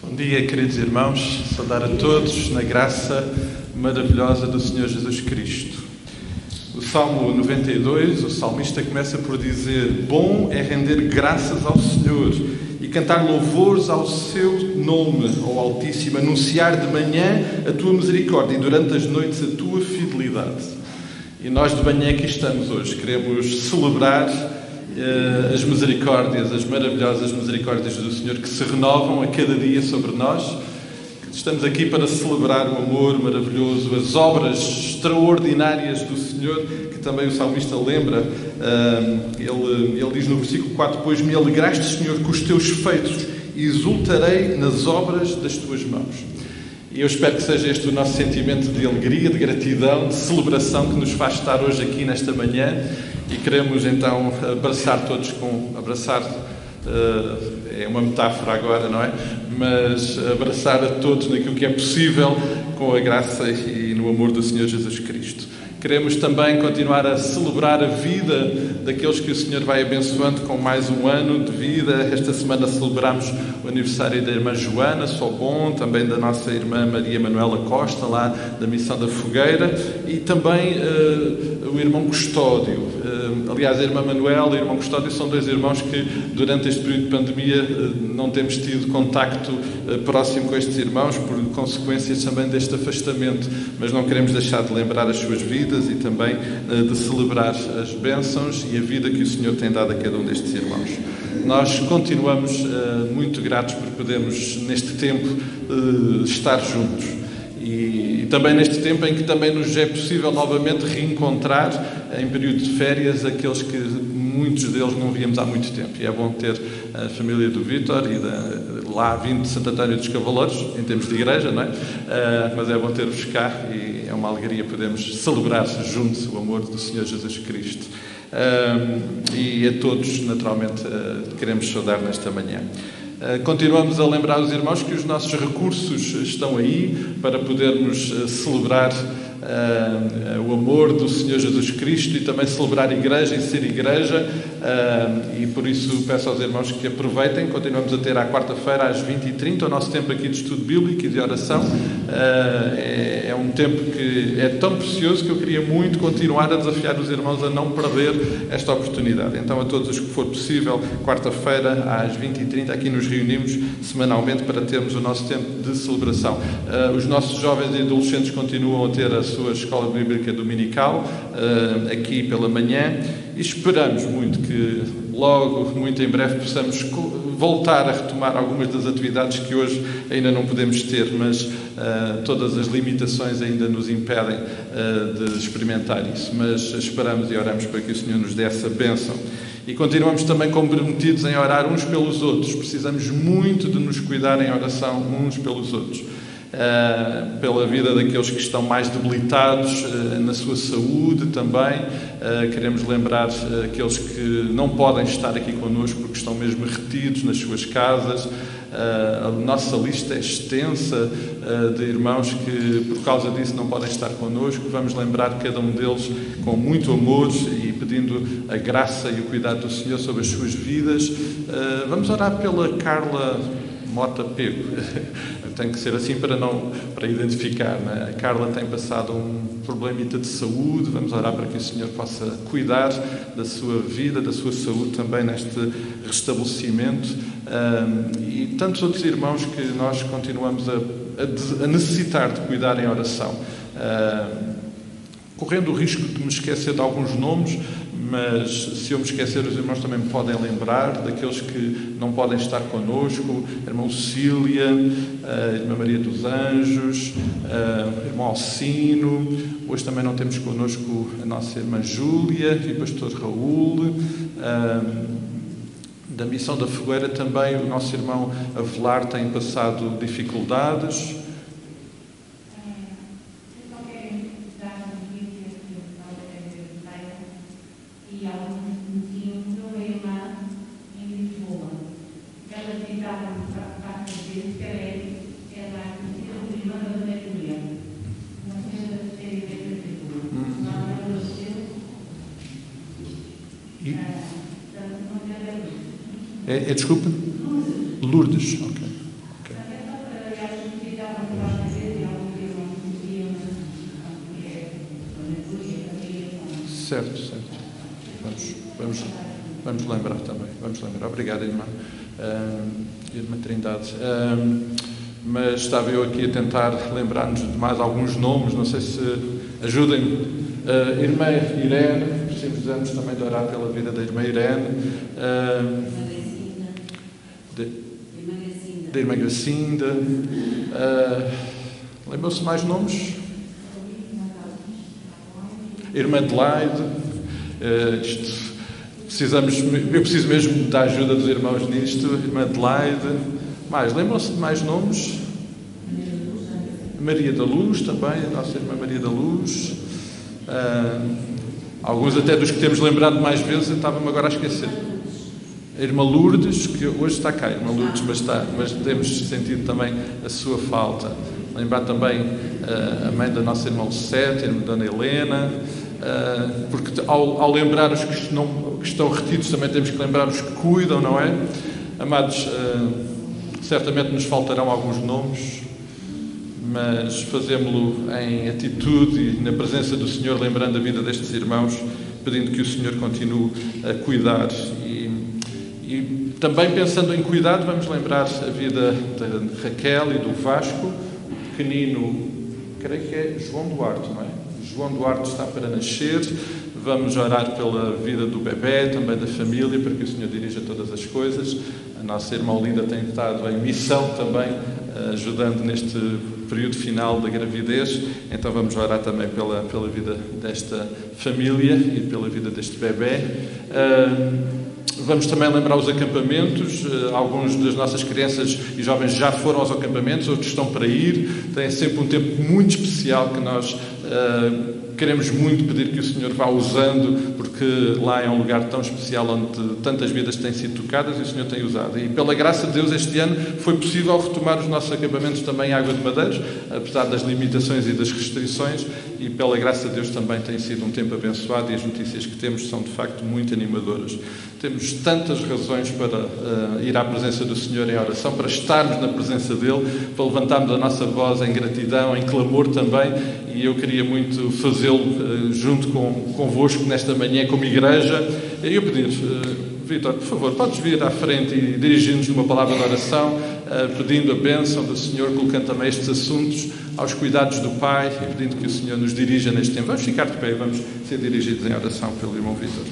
Bom dia, queridos irmãos, saudar a todos na graça maravilhosa do Senhor Jesus Cristo. O Salmo 92, o salmista começa por dizer: bom é render graças ao Senhor e cantar louvores ao seu nome, ao Altíssimo, anunciar de manhã a tua misericórdia e durante as noites a tua fidelidade. E nós de manhã aqui estamos hoje, queremos celebrar as misericórdias, as maravilhosas misericórdias do Senhor que se renovam a cada dia sobre nós. Estamos aqui para celebrar o amor maravilhoso, as obras extraordinárias do Senhor, que também o salmista lembra. Ele diz no versículo 4: pois me alegraste, Senhor, com os teus feitos, e exultarei nas obras das tuas mãos. E eu espero que seja este o nosso sentimento de alegria, de gratidão, de celebração que nos faz estar hoje aqui nesta manhã. E queremos então abraçar todos abraçar é uma metáfora agora, não é? Mas abraçar a todos naquilo que é possível com a graça e no amor do Senhor Jesus Cristo. Queremos também continuar a celebrar a vida daqueles que o Senhor vai abençoando com mais um ano de vida. Esta semana celebramos o aniversário da irmã Joana Sobon, também da nossa irmã Maria Manuela Costa, lá da Missão da Fogueira, e também o irmão Custódio. Aliás, a irmã Manuela e o irmão Custódio são dois irmãos que durante este período de pandemia não temos tido contacto próximo com estes irmãos por consequências também deste afastamento, mas não queremos deixar de lembrar as suas vidas e também de celebrar as bênçãos e a vida que o Senhor tem dado a cada um destes irmãos. Nós continuamos muito gratos por podermos neste tempo estar juntos. E também neste tempo em que também nos é possível novamente reencontrar em período de férias aqueles que muitos deles não víamos há muito tempo. E é bom ter a família do Vítor e lá vindo de Santo António dos Cavaleiros, em termos de igreja, não é? Mas é bom ter-vos cá e é uma alegria podermos celebrar juntos o amor do Senhor Jesus Cristo. E a todos, naturalmente, queremos saudar nesta manhã. Continuamos a lembrar os irmãos que os nossos recursos estão aí para podermos celebrar o amor do Senhor Jesus Cristo e também celebrar a igreja e ser igreja, e por isso peço aos irmãos que aproveitem. Continuamos a ter à quarta-feira às 20h30 o nosso tempo aqui de estudo bíblico e de oração. É um tempo que é tão precioso que eu queria muito continuar a desafiar os irmãos a não perder esta oportunidade. Então, a todos os que for possível, quarta-feira às 20h30 aqui nos reunimos semanalmente para termos o nosso tempo de celebração. Os nossos jovens e adolescentes continuam a ter a sua escola bíblica dominical aqui pela manhã e esperamos muito que logo, muito em breve, possamos voltar a retomar algumas das atividades que hoje ainda não podemos ter, mas todas as limitações ainda nos impedem de experimentar isso. Mas esperamos e oramos para que o Senhor nos dê essa bênção. E continuamos também comprometidos em orar uns pelos outros. Precisamos muito de nos cuidar em oração uns pelos outros. Pela vida daqueles que estão mais debilitados na sua saúde também. Queremos lembrar aqueles que não podem estar aqui connosco porque estão mesmo retidos nas suas casas. A nossa lista é extensa de irmãos que por causa disso não podem estar connosco. Vamos lembrar cada um deles com muito amor e pedindo a graça e o cuidado do Senhor sobre as suas vidas. Vamos orar pela Carla Mota Pego. Tem que ser assim para identificar, não é? A Carla tem passado um problemita de saúde. Vamos orar para que o Senhor possa cuidar da sua vida, da sua saúde também neste restabelecimento. E tantos outros irmãos que nós continuamos a necessitar de cuidar em oração. Correndo o risco de me esquecer de alguns nomes, mas se eu me esquecer, os irmãos também me podem lembrar daqueles que não podem estar connosco: a irmã Lucília, a irmã Maria dos Anjos, o irmão Alcino. Hoje também não temos connosco a nossa irmã Júlia e o pastor Raul. Da Missão da Fogueira também o nosso irmão Avelar tem passado dificuldades. Desculpa? Lourdes. Ok. Certo. Vamos lembrar também. Vamos lembrar. Obrigado, irmã. Irmã Trindade. Mas estava eu aqui a tentar lembrar-nos de mais alguns nomes. Não sei se ajudem-me. Irmã Irene, precisamos também de orar pela vida da irmã Irene. Da irmã Gracinda. Lembram-se mais nomes? Irmã Adelaide. Eu preciso mesmo da ajuda dos irmãos nisto. Irmã Adelaide. Lembram-se de mais nomes? Maria da Luz também, a nossa irmã Maria da Luz. Alguns até dos que temos lembrado mais vezes, eu estava-me agora a esquecer. A irmã Lourdes, que hoje está cá, irmã Lourdes, mas temos sentido também a sua falta. Lembrar também a mãe da nossa irmã Lucete, a irmã Dona Helena, porque ao lembrar os que estão retidos, também temos que lembrar os que cuidam, não é? Amados, certamente nos faltarão alguns nomes, mas fazemos-lo em atitude e na presença do Senhor, lembrando a vida destes irmãos, pedindo que o Senhor continue a cuidar. E também pensando em cuidado, vamos lembrar a vida de Raquel e do Vasco, o pequenino, creio que é João Duarte, não é? João Duarte está para nascer. Vamos orar pela vida do bebê, também da família, para que o Senhor dirija todas as coisas. A nossa irmã Olinda tem estado em missão também, ajudando neste período final da gravidez. Então vamos orar também pela vida desta família e pela vida deste bebê. Vamos também lembrar os acampamentos. Alguns das nossas crianças e jovens já foram aos acampamentos, outros estão para ir. Tem sempre um tempo muito especial que nós queremos muito pedir que o Senhor vá usando, porque lá é um lugar tão especial onde tantas vidas têm sido tocadas e o Senhor tem usado. E pela graça de Deus, este ano foi possível retomar os nossos acampamentos também em Água de Madeiros, apesar das limitações e das restrições, e pela graça de Deus também tem sido um tempo abençoado e as notícias que temos são de facto muito animadoras. Temos tantas razões para ir à presença do Senhor em oração, para estarmos na presença dEle, para levantarmos a nossa voz em gratidão, em clamor também, e eu queria muito fazê-lo junto convosco nesta manhã como igreja. Eu pedir, Vítor, por favor, podes vir à frente e dirigir-nos numa palavra de oração, pedindo a bênção do Senhor, colocando também estes assuntos aos cuidados do Pai e pedindo que o Senhor nos dirija neste tempo. Vamos ficar de pé e vamos ser dirigidos em oração pelo irmão Vítor.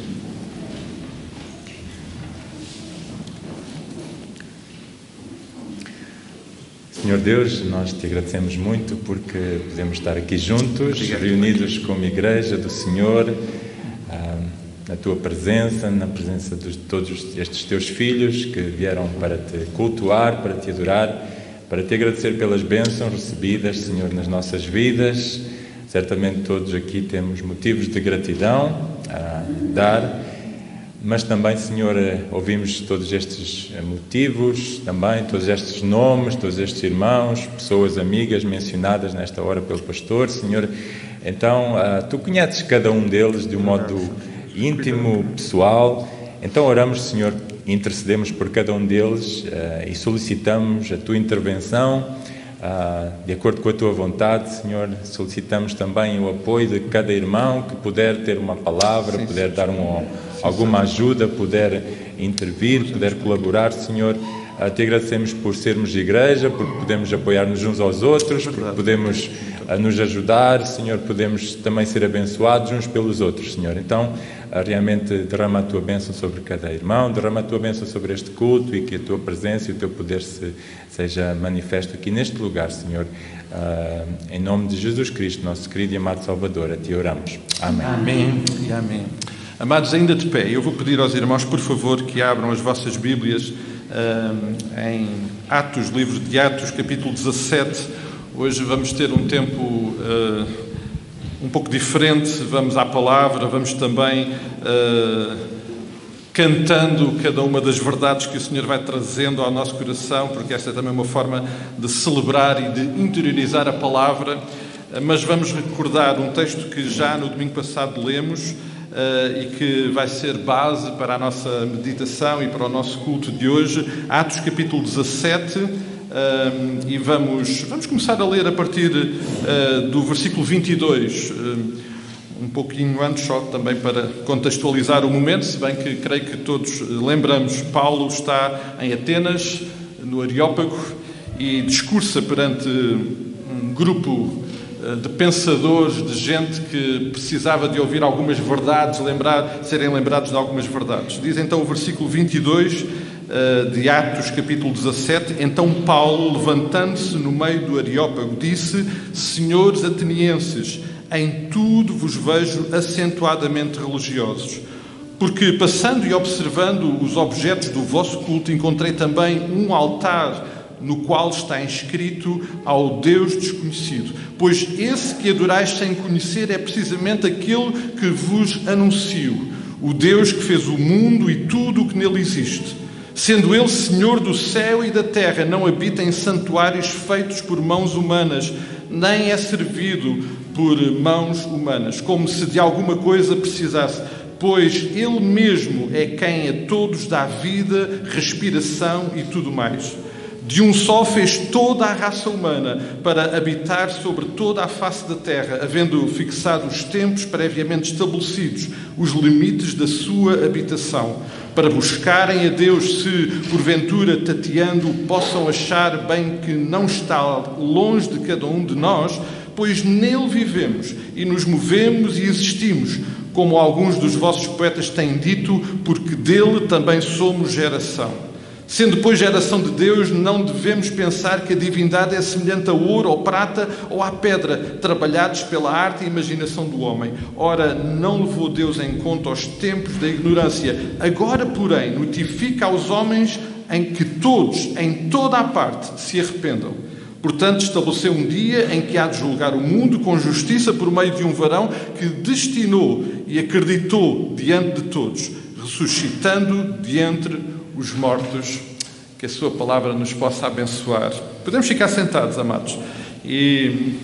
Senhor Deus, nós te agradecemos muito porque podemos estar aqui juntos, reunidos como igreja do Senhor, na tua presença, na presença de todos estes teus filhos que vieram para te cultuar, para te adorar, para te agradecer pelas bênçãos recebidas, Senhor, nas nossas vidas. Certamente todos aqui temos motivos de gratidão a dar, mas também, Senhor, ouvimos todos estes motivos, também todos estes nomes, todos estes irmãos, pessoas amigas mencionadas nesta hora pelo pastor, Senhor. Então, tu conheces cada um deles de um modo íntimo, pessoal. Então oramos, Senhor, intercedemos por cada um deles e solicitamos a tua intervenção de acordo com a tua vontade, Senhor. Solicitamos também o apoio de cada irmão que puder ter uma palavra, puder dar alguma ajuda, puder intervir, puder colaborar, Senhor. Te agradecemos por sermos igreja, porque podemos apoiar-nos uns aos outros, porque podemos nos ajudar, Senhor, podemos também ser abençoados uns pelos outros, Senhor. Então, realmente derrama a tua bênção sobre cada irmão, derrama a tua bênção sobre este culto e que a tua presença e o teu poder seja manifesto aqui neste lugar, Senhor. Em nome de Jesus Cristo, nosso querido e amado Salvador, a ti oramos. Amém. Amém e amém. Amados, ainda de pé, eu vou pedir aos irmãos, por favor, que abram as vossas Bíblias em Atos, livro de Atos, capítulo 17. Hoje vamos ter um tempo um pouco diferente, vamos à palavra, vamos também cantando cada uma das verdades que o Senhor vai trazendo ao nosso coração, porque esta é também uma forma de celebrar e de interiorizar a palavra. Mas vamos recordar um texto que já no domingo passado lemos e que vai ser base para a nossa meditação e para o nosso culto de hoje. Atos capítulo 17, e vamos começar a ler a partir do versículo 22. um pouquinho antes, só também para contextualizar o momento, se bem que creio que todos lembramos, Paulo está em Atenas, no Areópago, e discursa perante um grupo de pensadores, de gente que precisava de ouvir algumas verdades, serem lembrados de algumas verdades. Diz então o versículo 22 de Atos, capítulo 17, então Paulo, levantando-se no meio do Areópago, disse: Senhores atenienses, em tudo vos vejo acentuadamente religiosos, porque passando e observando os objetos do vosso culto, encontrei também um altar no qual está inscrito ao Deus desconhecido. Pois esse que adorais sem conhecer é precisamente aquele que vos anuncio, o Deus que fez o mundo e tudo o que nele existe. Sendo ele Senhor do céu e da terra, não habita em santuários feitos por mãos humanas, nem é servido por mãos humanas, como se de alguma coisa precisasse, pois ele mesmo é quem a todos dá vida, respiração e tudo mais. De um só fez toda a raça humana para habitar sobre toda a face da terra, havendo fixado os tempos previamente estabelecidos, os limites da sua habitação, para buscarem a Deus, se, porventura, tateando, possam achar bem que não está longe de cada um de nós, pois nele vivemos e nos movemos e existimos, como alguns dos vossos poetas têm dito, porque dele também somos geração. Sendo, pois, geração de Deus, não devemos pensar que a divindade é semelhante a ouro ou prata ou à pedra, trabalhados pela arte e imaginação do homem. Ora, não levou Deus em conta os tempos da ignorância. Agora, porém, notifica aos homens em que todos, em toda a parte, se arrependam. Portanto, estabeleceu um dia em que há de julgar o mundo com justiça por meio de um varão que destinou e acreditou diante de todos, ressuscitando de entre os mortos. Que a sua palavra nos possa abençoar. Podemos ficar sentados, amados. E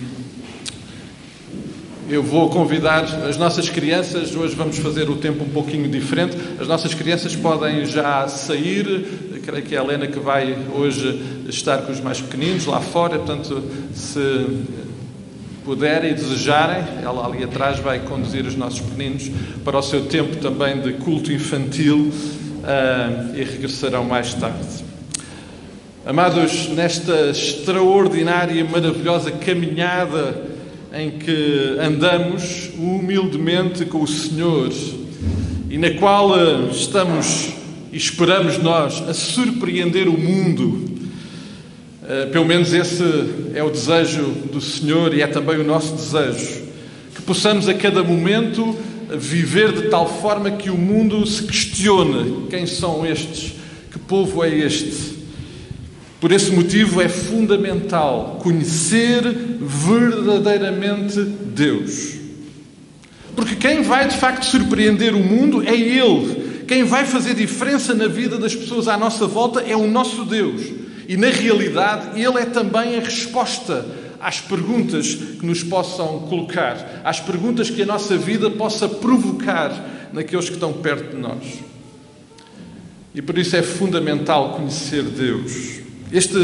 eu vou convidar as nossas crianças, hoje vamos fazer o tempo um pouquinho diferente, as nossas crianças podem já sair, eu creio que é a Helena que vai hoje estar com os mais pequeninos lá fora, portanto, se puderem e desejarem, ela ali atrás vai conduzir os nossos pequeninos para o seu tempo também de culto infantil, e regressarão mais tarde. Amados, nesta extraordinária e maravilhosa caminhada em que andamos humildemente com o Senhor e na qual estamos e esperamos nós a surpreender o mundo, pelo menos esse é o desejo do Senhor e é também o nosso desejo, que possamos a cada momento viver de tal forma que o mundo se questione: quem são estes? Que povo é este? Por esse motivo é fundamental conhecer verdadeiramente Deus. Porque quem vai de facto surpreender o mundo é Ele. Quem vai fazer diferença na vida das pessoas à nossa volta é o nosso Deus. E na realidade Ele é também a resposta às perguntas que nos possam colocar, às perguntas que a nossa vida possa provocar naqueles que estão perto de nós. E por isso é fundamental conhecer Deus. Este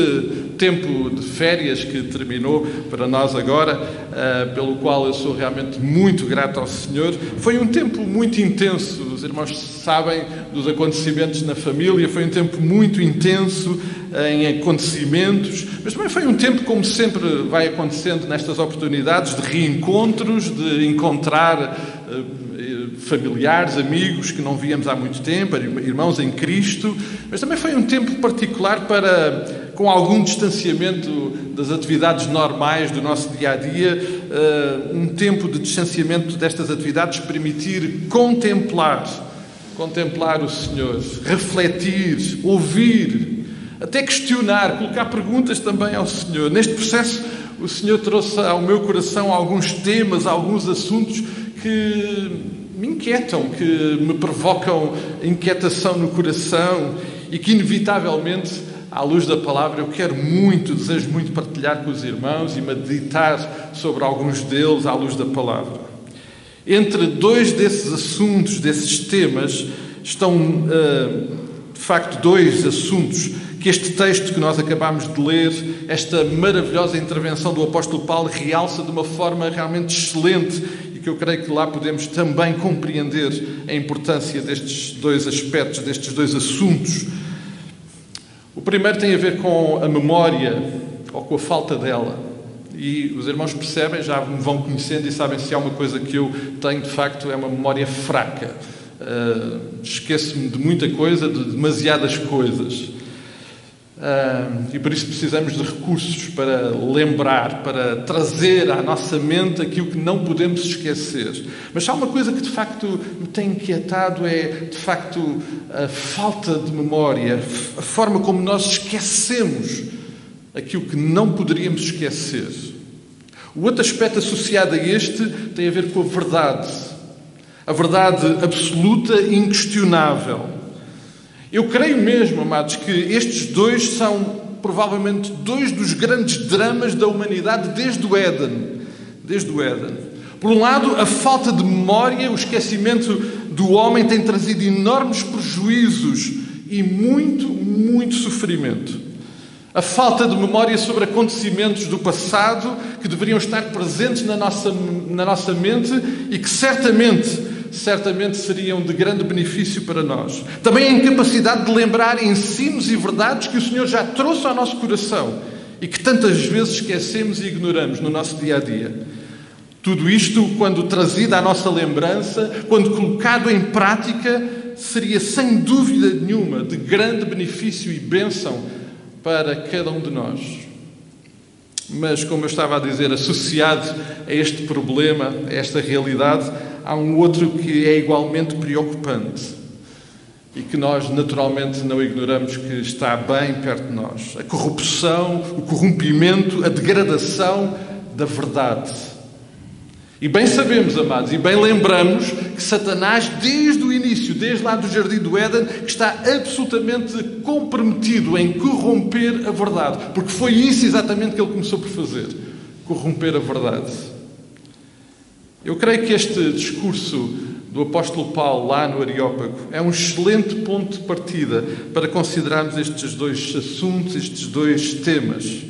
tempo de férias que terminou para nós agora, pelo qual eu sou realmente muito grato ao Senhor, foi um tempo muito intenso. Os irmãos sabem dos acontecimentos na família, foi um tempo muito intenso em acontecimentos, mas também foi um tempo, como sempre vai acontecendo nestas oportunidades, de reencontros, de encontrar familiares, amigos que não víamos há muito tempo, irmãos em Cristo, mas também foi um tempo particular para, com algum distanciamento das atividades normais do nosso dia-a-dia, um tempo de distanciamento destas atividades, permitir contemplar o Senhor, refletir, ouvir, até questionar, colocar perguntas também ao Senhor. Neste processo, o Senhor trouxe ao meu coração alguns temas, alguns assuntos que me inquietam, que me provocam inquietação no coração e que, inevitavelmente, à luz da palavra, eu desejo muito partilhar com os irmãos e meditar sobre alguns deles à luz da palavra. Entre dois desses assuntos, desses temas, estão, de facto, dois assuntos que este texto que nós acabamos de ler, esta maravilhosa intervenção do apóstolo Paulo, realça de uma forma realmente excelente e que porque eu creio que lá podemos também compreender a importância destes dois aspectos, destes dois assuntos. O primeiro tem a ver com a memória, ou com a falta dela. E os irmãos percebem, já me vão conhecendo e sabem se há uma coisa que eu tenho, de facto, é uma memória fraca. Esqueço-me de muita coisa, de demasiadas coisas. E por isso precisamos de recursos para lembrar, para trazer à nossa mente aquilo que não podemos esquecer. Mas há uma coisa que de facto me tem inquietado, é de facto a falta de memória, a forma como nós esquecemos aquilo que não poderíamos esquecer. O outro aspecto associado a este tem a ver com a verdade absoluta e inquestionável. Eu creio mesmo, amados, que estes dois são provavelmente dois dos grandes dramas da humanidade desde o Éden. Por um lado, a falta de memória, o esquecimento do homem tem trazido enormes prejuízos e muito sofrimento. A falta de memória sobre acontecimentos do passado que deveriam estar presentes na nossa mente e que certamente seriam de grande benefício para nós. Também a incapacidade de lembrar ensinos e verdades que o Senhor já trouxe ao nosso coração e que tantas vezes esquecemos e ignoramos no nosso dia-a-dia. Tudo isto, quando trazido à nossa lembrança, quando colocado em prática, seria sem dúvida nenhuma de grande benefício e bênção para cada um de nós. Mas, como eu estava a dizer, associado a este problema, a esta realidade, há um outro que é igualmente preocupante e que nós naturalmente não ignoramos, que está bem perto de nós. A corrupção, o corrompimento, a degradação da verdade. E bem sabemos, amados, e bem lembramos que Satanás, desde o início, desde lá do Jardim do Éden, está absolutamente comprometido em corromper a verdade. Porque foi isso exatamente que ele começou por fazer. Corromper a verdade. Eu creio que este discurso do apóstolo Paulo lá no Areópago é um excelente ponto de partida para considerarmos estes dois assuntos, estes dois temas.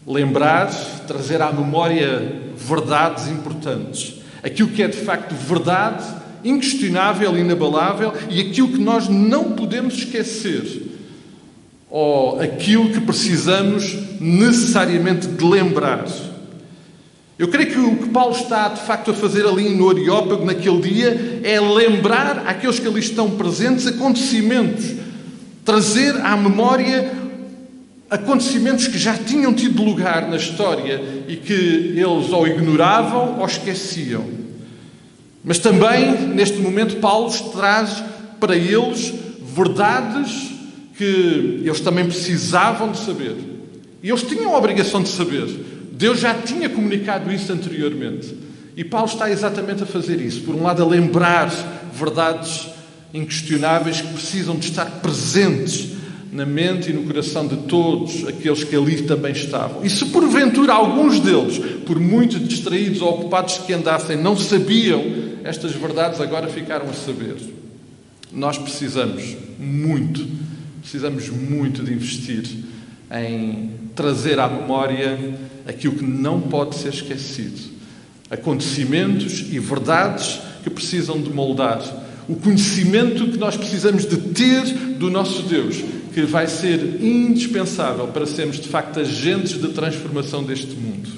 Lembrar, trazer à memória verdades importantes. Aquilo que é de facto verdade, inquestionável, inabalável, e aquilo que nós não podemos esquecer. Ou aquilo que precisamos necessariamente de lembrar. Eu creio que o que Paulo está de facto a fazer ali no Areópago naquele dia é lembrar àqueles que ali estão presentes acontecimentos. Trazer à memória acontecimentos que já tinham tido lugar na história e que eles ou ignoravam ou esqueciam. Mas também, neste momento, Paulo traz para eles verdades que eles também precisavam de saber. E eles tinham a obrigação de saber. Deus já tinha comunicado isso anteriormente. E Paulo está exatamente a fazer isso. Por um lado, a lembrar verdades inquestionáveis que precisam de estar presentes na mente e no coração de todos aqueles que ali também estavam. E se porventura alguns deles, por muito distraídos ou ocupados que andassem, não sabiam estas verdades, agora ficaram a saber. Nós precisamos muito de investir em trazer à memória aquilo que não pode ser esquecido. Acontecimentos e verdades que precisam de moldar. O conhecimento que nós precisamos de ter do nosso Deus, que vai ser indispensável para sermos, de facto, agentes de transformação deste mundo.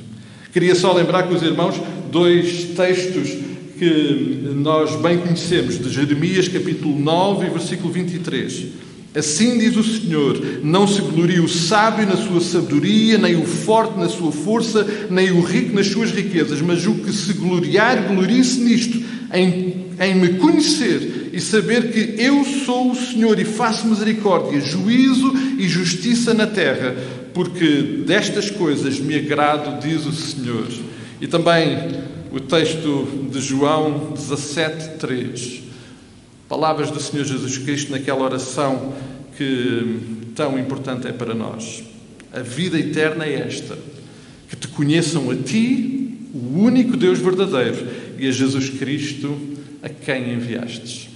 Queria só lembrar com os irmãos dois textos que nós bem conhecemos, de Jeremias, capítulo 9, versículo 23. Assim diz o Senhor: não se glorie o sábio na sua sabedoria, nem o forte na sua força, nem o rico nas suas riquezas, mas o que se gloriar, glorie-se nisto, em me conhecer e saber que eu sou o Senhor e faço misericórdia, juízo e justiça na terra, porque destas coisas me agrado, diz o Senhor. E também o texto de João 17:3. Palavras do Senhor Jesus Cristo naquela oração que tão importante é para nós. A vida eterna é esta: que te conheçam a ti, o único Deus verdadeiro, e a Jesus Cristo, a quem enviastes.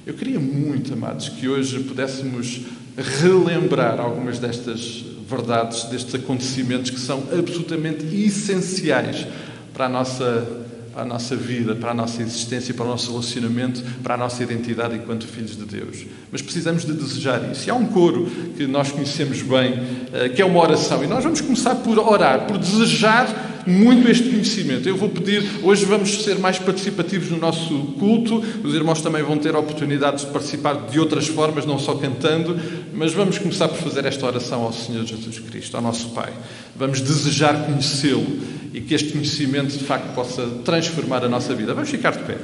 Eu queria muito, amados, que hoje pudéssemos relembrar algumas destas verdades, destes acontecimentos que são absolutamente essenciais para a nossa para a nossa vida, para a nossa existência, para o nosso relacionamento, para a nossa identidade enquanto filhos de Deus. Mas precisamos de desejar isso. E há um coro que nós conhecemos bem, que é uma oração. E nós vamos começar por orar, por desejar muito este conhecimento. Eu vou pedir, hoje vamos ser mais participativos no nosso culto, os irmãos também vão ter a oportunidade de participar de outras formas, não só cantando, mas vamos começar por fazer esta oração ao Senhor Jesus Cristo, ao nosso Pai. Vamos desejar conhecê-lo e que este conhecimento de facto possa transformar a nossa vida. Vamos ficar de pé.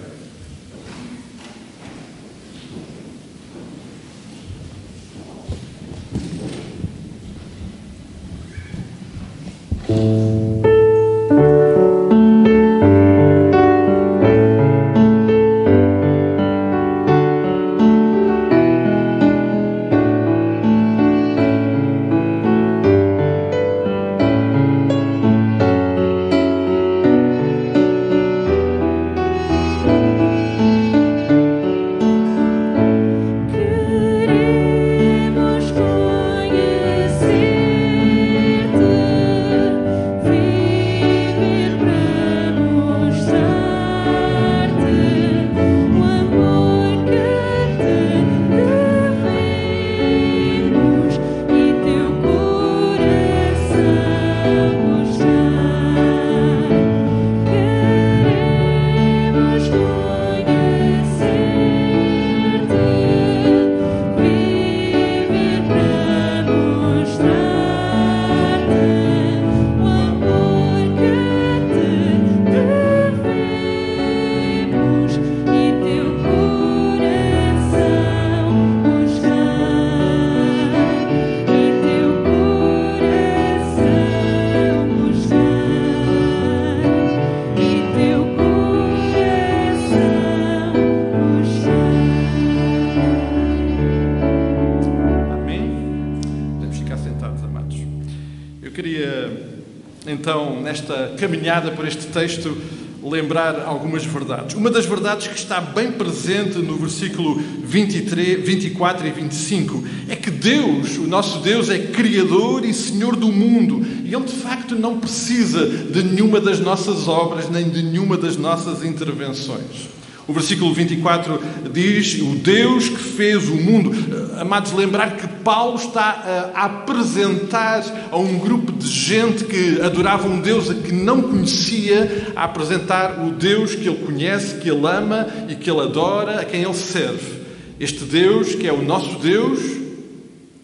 Então, nesta caminhada por este texto, lembrar algumas verdades. Uma das verdades que está bem presente no versículo 23, 24 e 25 é que Deus, o nosso Deus, é Criador e Senhor do mundo. E Ele, de facto, não precisa de nenhuma das nossas obras, nem de nenhuma das nossas intervenções. O versículo 24 diz, o Deus que fez o mundo. Amados, lembrar que Paulo está a apresentar a um grupo de gente que adorava um Deus a que não conhecia, a apresentar o Deus que ele conhece, que ele ama e que ele adora, a quem ele serve. Este Deus que é o nosso Deus,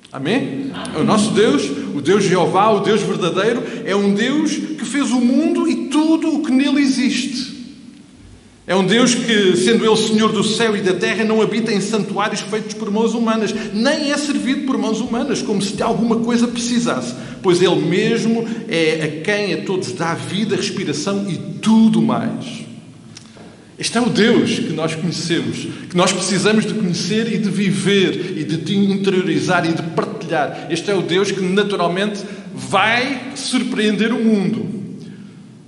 amém? É o nosso Deus, o Deus Jeová, o Deus verdadeiro, é um Deus que fez o mundo e tudo o que nele existe. É um Deus que, sendo Ele Senhor do céu e da terra, não habita em santuários feitos por mãos humanas, nem é servido por mãos humanas, como se de alguma coisa precisasse, pois Ele mesmo é a quem a todos dá vida, respiração e tudo mais. Este é o Deus que nós conhecemos, que nós precisamos de conhecer e de viver, e de interiorizar e de partilhar. Este é o Deus que naturalmente vai surpreender o mundo.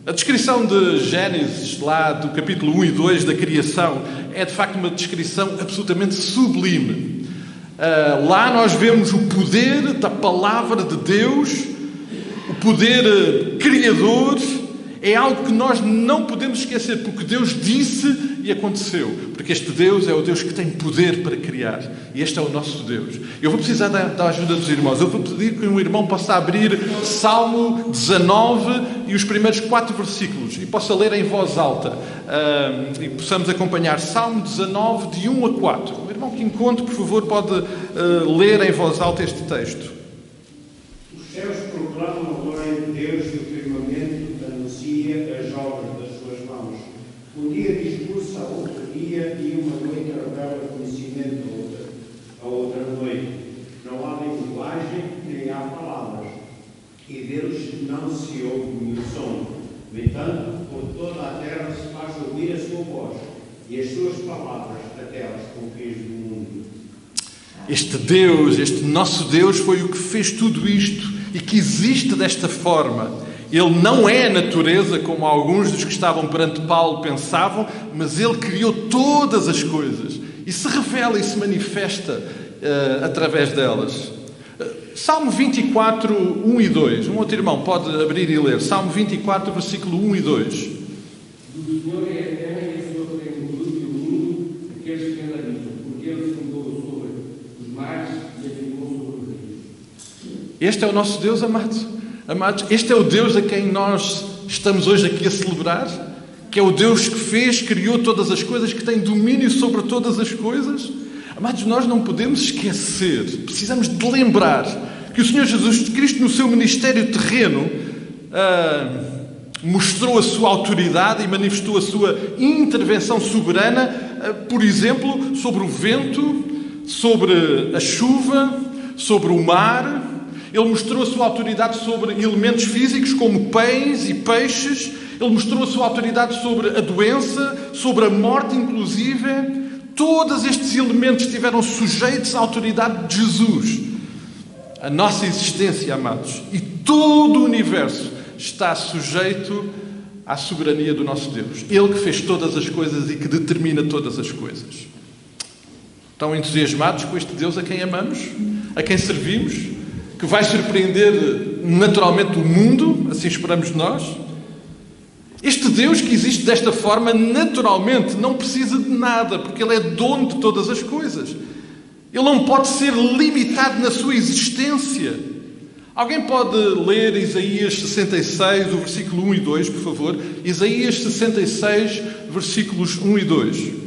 A descrição de Gênesis, lá do capítulo 1 e 2 da criação, é de facto uma descrição absolutamente sublime. Lá nós vemos o poder da palavra de Deus, o poder criador, é algo que nós não podemos esquecer, porque Deus disse e aconteceu. Porque este Deus é o Deus que tem poder para criar. E este é o nosso Deus. Eu vou precisar da ajuda dos irmãos. Eu vou pedir que um irmão possa abrir Salmo 19 e os primeiros 4 versículos. E possa ler em voz alta. E possamos acompanhar Salmo 19, de 1 a 4. O irmão que encontre, por favor, pode ler em voz alta este texto. Os céus proclamam a glória de Deus e o firmamento anuncia as obras das suas mãos. Um dia discursa a outro dia e uma noite revela conhecimento a outra noite. Não há nem linguagem, nem há palavras. E deles não se ouve nenhum som. No entanto, por toda a terra se faz ouvir a sua voz e as suas palavras até aos confins do mundo. Este Deus, este nosso Deus, foi o que fez tudo isto e que existe desta forma. Ele não é a natureza, como alguns dos que estavam perante Paulo pensavam, mas Ele criou todas as coisas e se revela e se manifesta através delas. Salmo 24, 1 e 2. Um outro irmão pode abrir e ler. Salmo 24, versículo 1 e 2. Senhor é a terra e a sua plenitude e o mundo, aqueles que nela habitam, porque Ele fundou sobre os mares e afirmou sobre os rios. Este é o nosso Deus, amados. Amados, este é o Deus a quem nós estamos hoje aqui a celebrar, que é o Deus que fez, criou todas as coisas, que tem domínio sobre todas as coisas. Amados, nós não podemos esquecer, precisamos de lembrar que o Senhor Jesus Cristo, no seu ministério terreno, mostrou a sua autoridade e manifestou a sua intervenção soberana, por exemplo, sobre o vento, sobre a chuva, sobre o mar. Ele mostrou a sua autoridade sobre elementos físicos como pães e peixes. Ele mostrou a sua autoridade sobre a doença, sobre a morte inclusive. Todos estes elementos estiveram sujeitos à autoridade de Jesus. A nossa existência, amados, e todo o universo está sujeito à soberania do nosso Deus. Ele que fez todas as coisas e que determina todas as coisas. Estão entusiasmados com este Deus a quem amamos, a quem servimos, que vai surpreender naturalmente o mundo, assim esperamos nós? Este Deus que existe desta forma, naturalmente, não precisa de nada, porque Ele é dono de todas as coisas. Ele não pode ser limitado na sua existência. Alguém pode ler Isaías 66, o versículo 1 e 2, por favor? Isaías 66, versículos 1 e 2.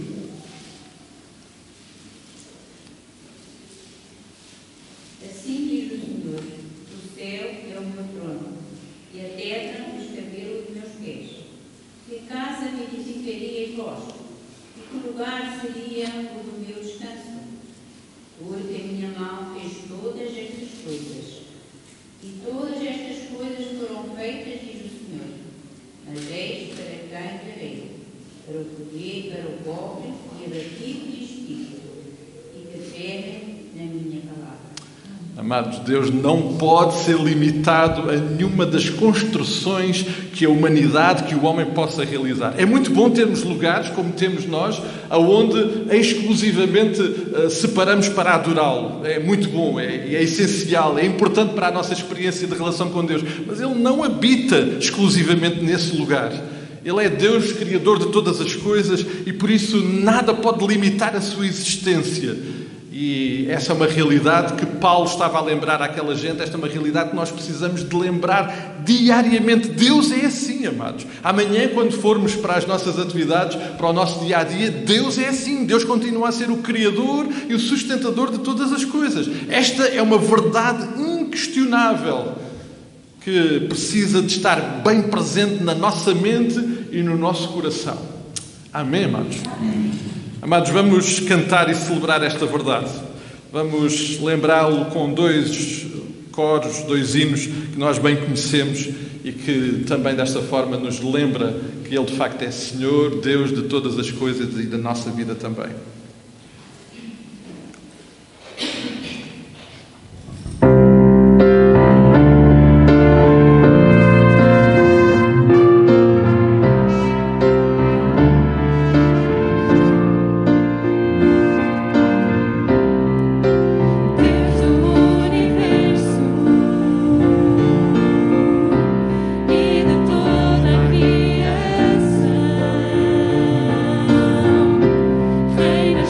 Amados, Deus não pode ser limitado a nenhuma das construções que a humanidade, que o homem possa realizar. É muito bom termos lugares, como temos nós, aonde exclusivamente separamos para adorá-lo. É muito bom, é essencial, é importante para a nossa experiência de relação com Deus. Mas Ele não habita exclusivamente nesse lugar. Ele é Deus, Criador de todas as coisas, e por isso nada pode limitar a sua existência. E essa é uma realidade que Paulo estava a lembrar àquela gente, esta é uma realidade que nós precisamos de lembrar diariamente. Deus é assim, amados. Amanhã, quando formos para as nossas atividades, para o nosso dia-a-dia, Deus é assim. Deus continua a ser o Criador e o sustentador de todas as coisas. Esta é uma verdade inquestionável que precisa de estar bem presente na nossa mente e no nosso coração. Amém, amados? Amém. Amados, vamos cantar e celebrar esta verdade. Vamos lembrá-lo com 2 coros, 2 hinos que nós bem conhecemos e que também desta forma nos lembra que Ele de facto é Senhor, Deus de todas as coisas e da nossa vida também. Reina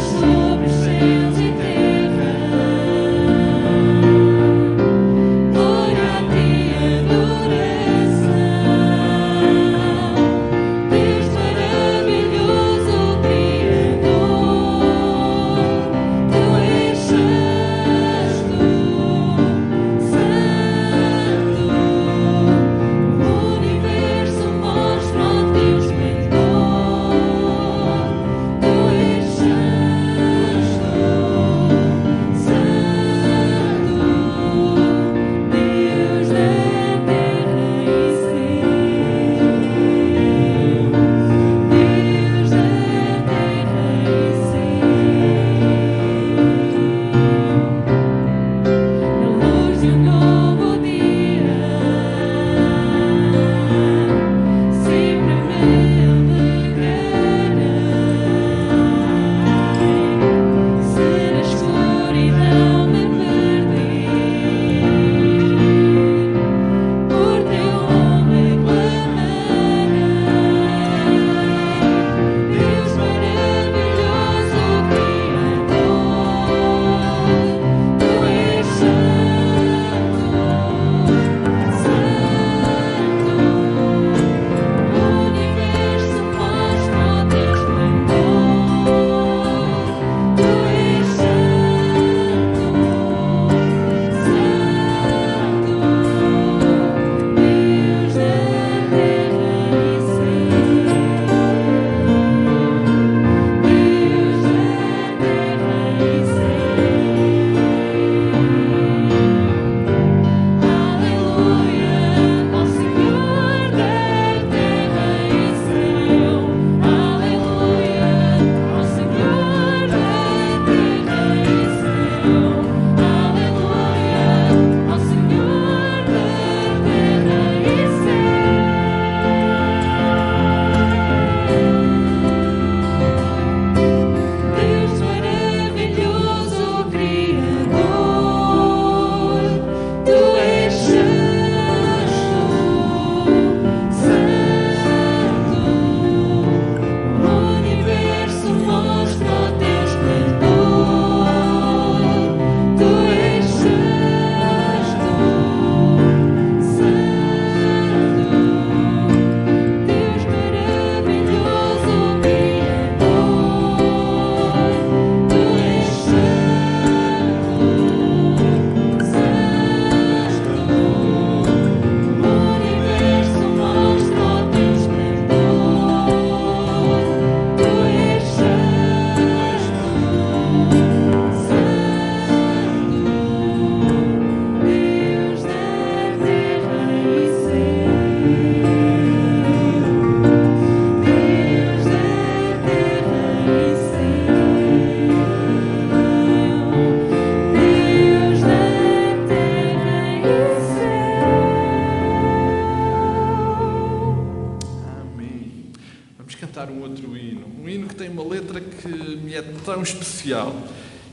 é tão especial,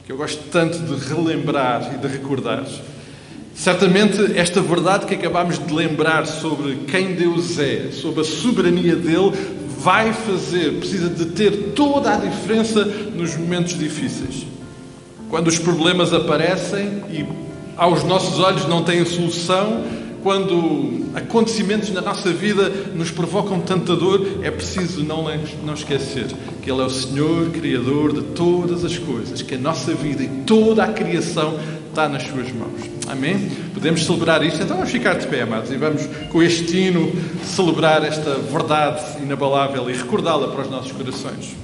que eu gosto tanto de relembrar e de recordar. Certamente esta verdade que acabámos de lembrar sobre quem Deus é, sobre a soberania dele, precisa de ter toda a diferença nos momentos difíceis. Quando os problemas aparecem e aos nossos olhos não têm solução, quando acontecimentos na nossa vida nos provocam tanta dor, é preciso não esquecer que Ele é o Senhor, Criador de todas as coisas, que a nossa vida e toda a criação está nas suas mãos. Amém? Podemos celebrar isto? Então vamos ficar de pé, amados, e vamos com este hino celebrar esta verdade inabalável e recordá-la para os nossos corações.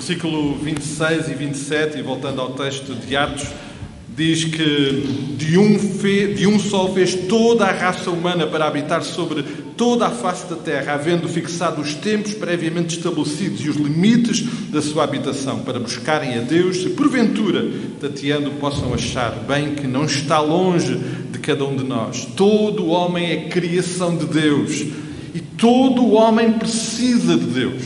versículo 26 e 27, e voltando ao texto de Atos, diz que de um só fez toda a raça humana para habitar sobre toda a face da terra, havendo fixado os tempos previamente estabelecidos e os limites da sua habitação, para buscarem a Deus, se porventura, tateando, possam achar bem que não está longe de cada um de nós. Todo homem é criação de Deus e todo homem precisa de Deus.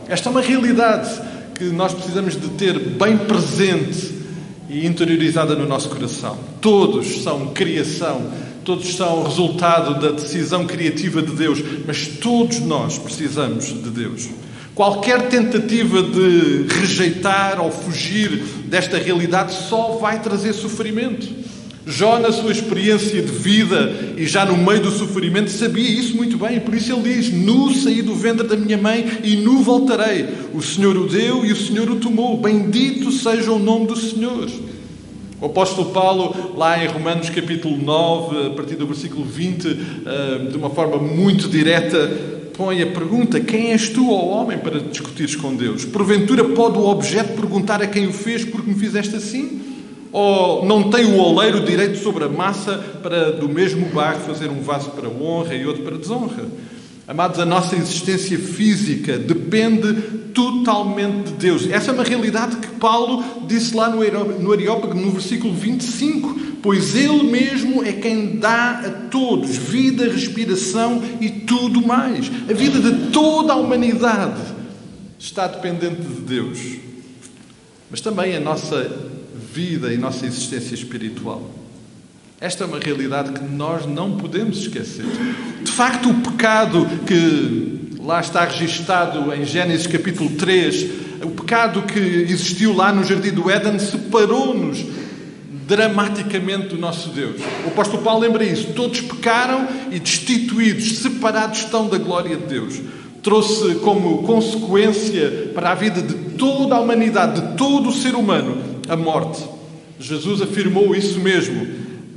Esta é uma realidade que nós precisamos de ter bem presente e interiorizada no nosso coração. Todos são criação, todos são resultado da decisão criativa de Deus, mas todos nós precisamos de Deus. Qualquer tentativa de rejeitar ou fugir desta realidade só vai trazer sofrimento. Jó, na sua experiência de vida e já no meio do sofrimento, sabia isso muito bem. Por isso ele diz: nu saí do ventre da minha mãe e nu voltarei. O Senhor o deu e o Senhor o tomou. Bendito seja o nome do Senhor. O apóstolo Paulo, lá em Romanos capítulo 9, a partir do versículo 20, de uma forma muito direta, põe a pergunta: quem és tu, ó homem, para discutires com Deus? Porventura pode o objeto perguntar a quem o fez: porque me fizeste assim? Ou não tem o oleiro direito sobre a massa para do mesmo barro fazer um vaso para honra e outro para desonra? Amados, a nossa existência física depende totalmente de Deus. Essa é uma realidade que Paulo disse lá no Areópago, no versículo 25. Pois Ele mesmo é quem dá a todos vida, respiração e tudo mais. A vida de toda a humanidade está dependente de Deus. Mas também a nossa vida e nossa existência espiritual. Esta é uma realidade que nós não podemos esquecer. De facto, o pecado que lá está registado em Gênesis capítulo 3, o pecado que existiu lá no Jardim do Éden, separou-nos dramaticamente do nosso Deus. O apóstolo Paulo lembra isso. Todos pecaram e destituídos, separados estão da glória de Deus. Trouxe como consequência para a vida de toda a humanidade, de todo o ser humano, a morte. Jesus afirmou isso mesmo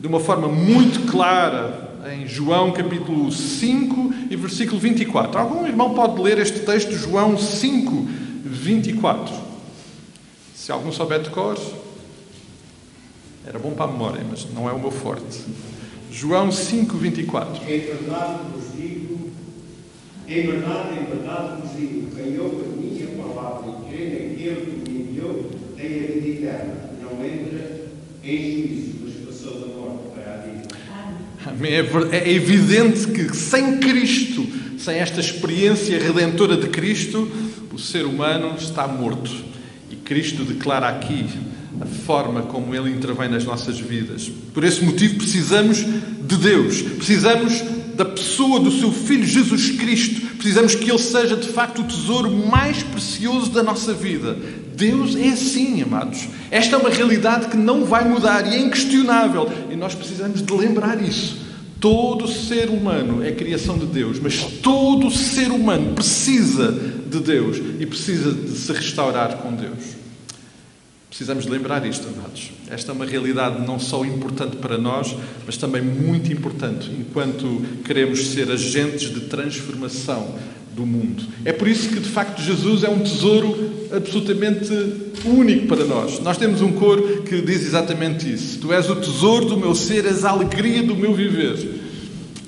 de uma forma muito clara em João capítulo 5 e versículo 24. Algum irmão pode ler este texto, João 5, 24? Se algum souber de cor, era bom para a memória, mas não é o meu forte. João 5, 24. Em verdade vos digo, quem ouve a minha palavra e crê naquele que me enviou, tem a vida eterna, não entra em juízo, mas passou da morte para a vida. Amém. É evidente que sem Cristo, sem esta experiência redentora de Cristo, o ser humano está morto. E Cristo declara aqui a forma como Ele intervém nas nossas vidas. Por esse motivo precisamos de Deus, precisamos da pessoa do seu Filho Jesus Cristo, precisamos que Ele seja de facto o tesouro mais precioso da nossa vida. Deus é assim, amados. Esta é uma realidade que não vai mudar e é inquestionável. E nós precisamos de lembrar isso. Todo ser humano é criação de Deus, mas todo ser humano precisa de Deus e precisa de se restaurar com Deus. Precisamos de lembrar isto, amados. Esta é uma realidade não só importante para nós, mas também muito importante enquanto queremos ser agentes de transformação do mundo. É por isso que, de facto, Jesus é um tesouro absolutamente único para nós. Nós temos um coro que diz exatamente isso. Tu és o tesouro do meu ser, és a alegria do meu viver.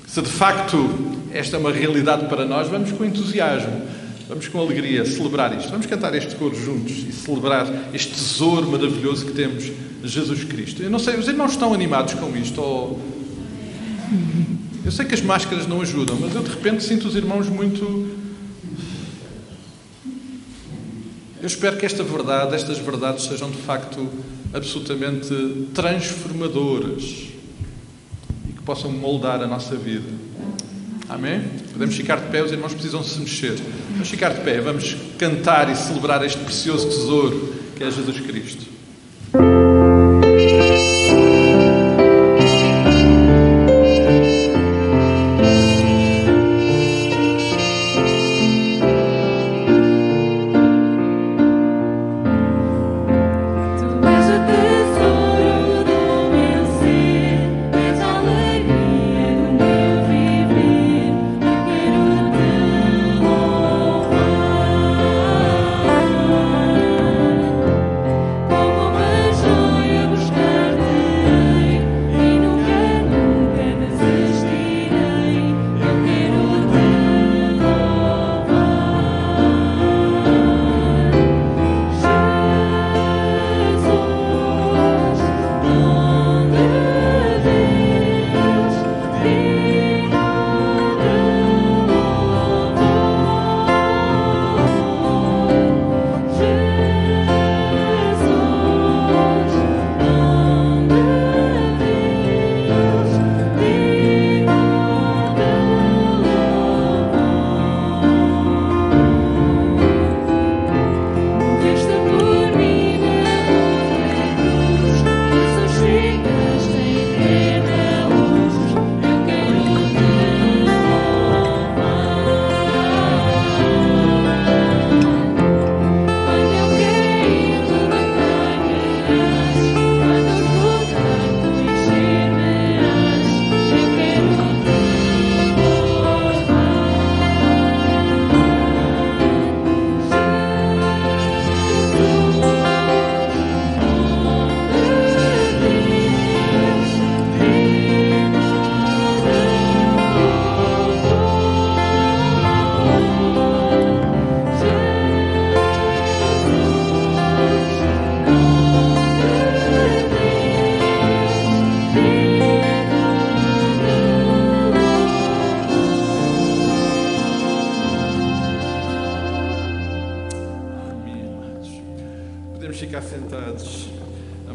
Se, de facto, esta é uma realidade para nós, vamos com entusiasmo, vamos com alegria celebrar isto. Vamos cantar este coro juntos e celebrar este tesouro maravilhoso que temos de Jesus Cristo. Eu não sei, os irmãos estão animados com isto? Ou... Eu sei que as máscaras não ajudam, mas eu de repente sinto os irmãos muito... Eu espero que estas verdades sejam de facto absolutamente transformadoras e que possam moldar a nossa vida. Amém? Podemos ficar de pé, os irmãos precisam se mexer. Vamos ficar de pé, vamos cantar e celebrar este precioso tesouro que é Jesus Cristo. Como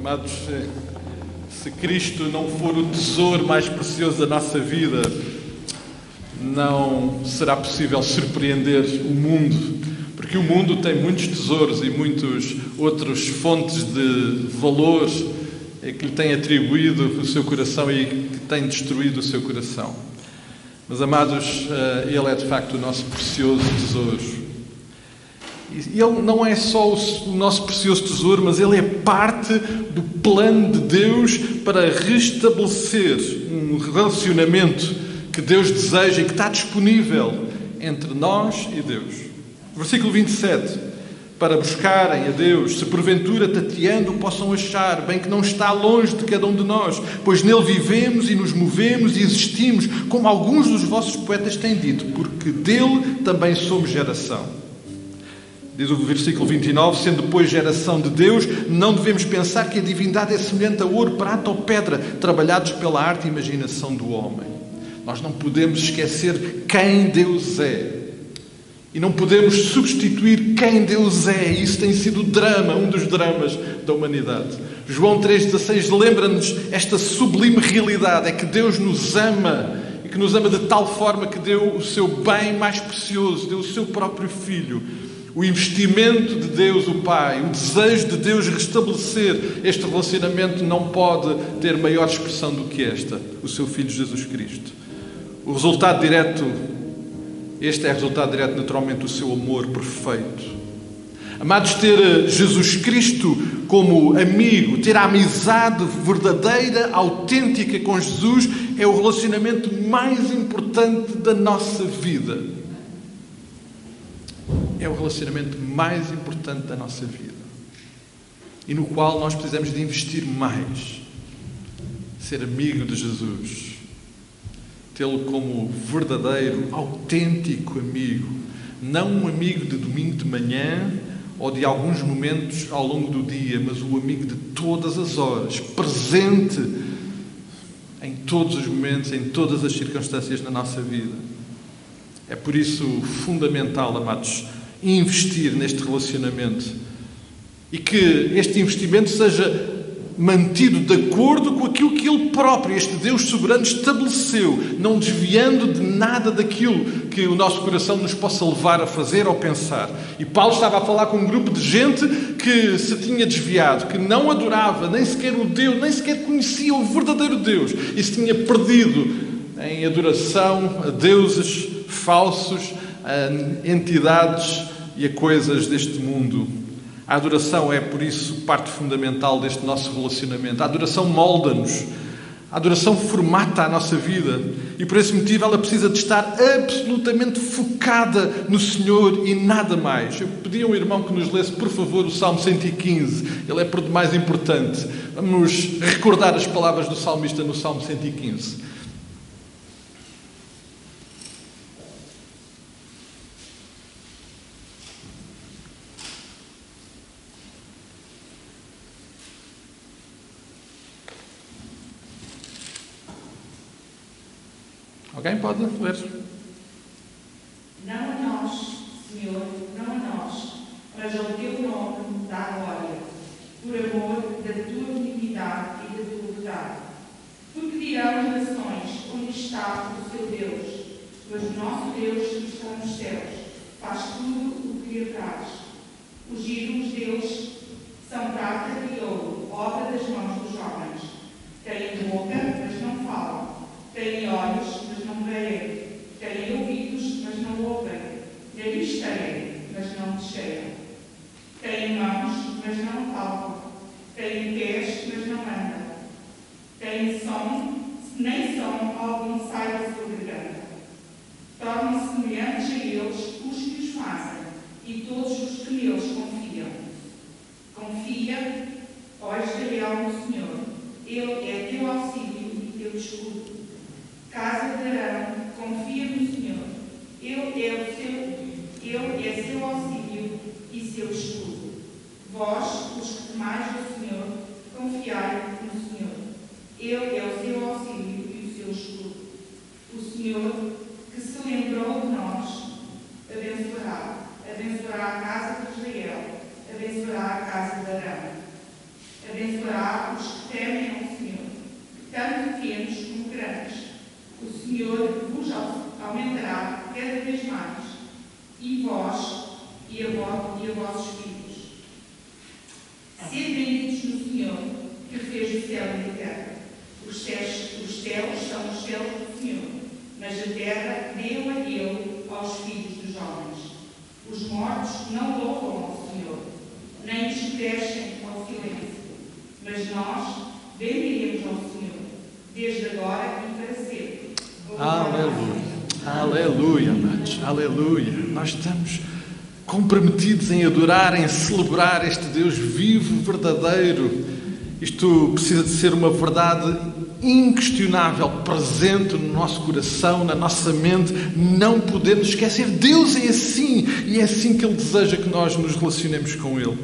Amados, se Cristo não for o tesouro mais precioso da nossa vida, não será possível surpreender o mundo, porque o mundo tem muitos tesouros e muitas outras fontes de valor que lhe têm atribuído o seu coração e que têm destruído o seu coração. Mas, amados, Ele é de facto o nosso precioso tesouro. E Ele não é só o nosso precioso tesouro, mas Ele é parte do plano de Deus para restabelecer um relacionamento que Deus deseja e que está disponível entre nós e Deus. Versículo 27. Para buscarem a Deus, se porventura tateando o possam achar, bem que não está longe de cada um de nós, pois nele vivemos e nos movemos e existimos, como alguns dos vossos poetas têm dito, porque dele também somos geração. Diz o versículo 29, sendo depois geração de Deus, não devemos pensar que a divindade é semelhante a ouro, prata ou pedra, trabalhados pela arte e imaginação do homem. Nós não podemos esquecer quem Deus é. E não podemos substituir quem Deus é. Isso tem sido o drama, um dos dramas da humanidade. João 3,16 lembra-nos esta sublime realidade, é que Deus nos ama e que nos ama de tal forma que deu o seu bem mais precioso, deu o seu próprio Filho. O investimento de Deus, o Pai, o desejo de Deus restabelecer este relacionamento não pode ter maior expressão do que esta, o seu Filho Jesus Cristo. O resultado direto, este é o resultado direto, naturalmente, do seu amor perfeito. Amados, ter Jesus Cristo como amigo, ter a amizade verdadeira, autêntica com Jesus, é o relacionamento mais importante da nossa vida. É o relacionamento mais importante da nossa vida. E no qual nós precisamos de investir mais. Ser amigo de Jesus. Tê-lo como verdadeiro, autêntico amigo. Não um amigo de domingo de manhã ou de alguns momentos ao longo do dia, mas o amigo de todas as horas, presente em todos os momentos, em todas as circunstâncias na nossa vida. É por isso fundamental, amados, investir neste relacionamento e que este investimento seja mantido de acordo com aquilo que Ele próprio, este Deus soberano, estabeleceu, não desviando de nada daquilo que o nosso coração nos possa levar a fazer ou pensar. E Paulo estava a falar com um grupo de gente que se tinha desviado, que não adorava nem sequer o Deus, nem sequer conhecia o verdadeiro Deus e se tinha perdido em adoração a deuses falsos, a entidades e a coisas deste mundo. A adoração é, por isso, parte fundamental deste nosso relacionamento. A adoração molda-nos. A adoração formata a nossa vida. E por esse motivo ela precisa de estar absolutamente focada no Senhor e nada mais. Eu pedi a um irmão que nos lesse, por favor, o Salmo 115. Ele é por demais importante. Vamos recordar as palavras do salmista no Salmo 115. Alguém pode ler? Não a nós, Senhor, não a nós, mas ao teu nome dá glória, por amor da tua dignidade e da tua verdade. Porque dirão as nações, onde está o seu Deus? Mas o nosso Deus está nos céus, faz tudo o que lhe apraz. Os ídolos deles são prata e ouro, obra das mãos dos homens. Têm boca, mas não falam. Têm olhos, mas não veem. Têm ouvidos, mas não ouvem. Nariz têm, mas não cheiram. Têm mãos, mas não palpam. Têm pés, mas não andam. Têm som, nem som algum sai da sua garganta. Tornam-se semelhantes a eles os que os fazem e todos os que neles confiam. Confia, ó Israel, temem ao Senhor, tanto pequenos como grandes. O Senhor vos aumentará cada vez mais, e vós e a vossos filhos. Sede benditos no Senhor, que fez o céu e a terra. Os céus são os céus do Senhor, mas a terra deu a Ele aos filhos dos homens. Os mortos não louvam ao Senhor, nem descrescem ao silêncio. Mas nós bendiremos ao Senhor, desde agora e para sempre. Aleluia, aleluia, amados, aleluia. Nós estamos comprometidos em adorar, em celebrar este Deus vivo, verdadeiro. Isto precisa de ser uma verdade inquestionável, presente no nosso coração, na nossa mente. Não podemos esquecer. Deus é assim, e é assim que Ele deseja que nós nos relacionemos com Ele.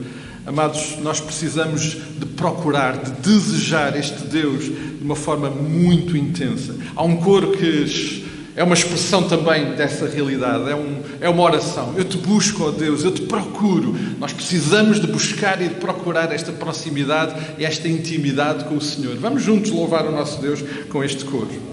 Amados, nós precisamos de procurar, de desejar este Deus de uma forma muito intensa. Há um coro que é uma expressão também dessa realidade, é uma oração. Eu te busco, ó Deus, eu te procuro. Nós precisamos de buscar e de procurar esta proximidade e esta intimidade com o Senhor. Vamos juntos louvar o nosso Deus com este coro.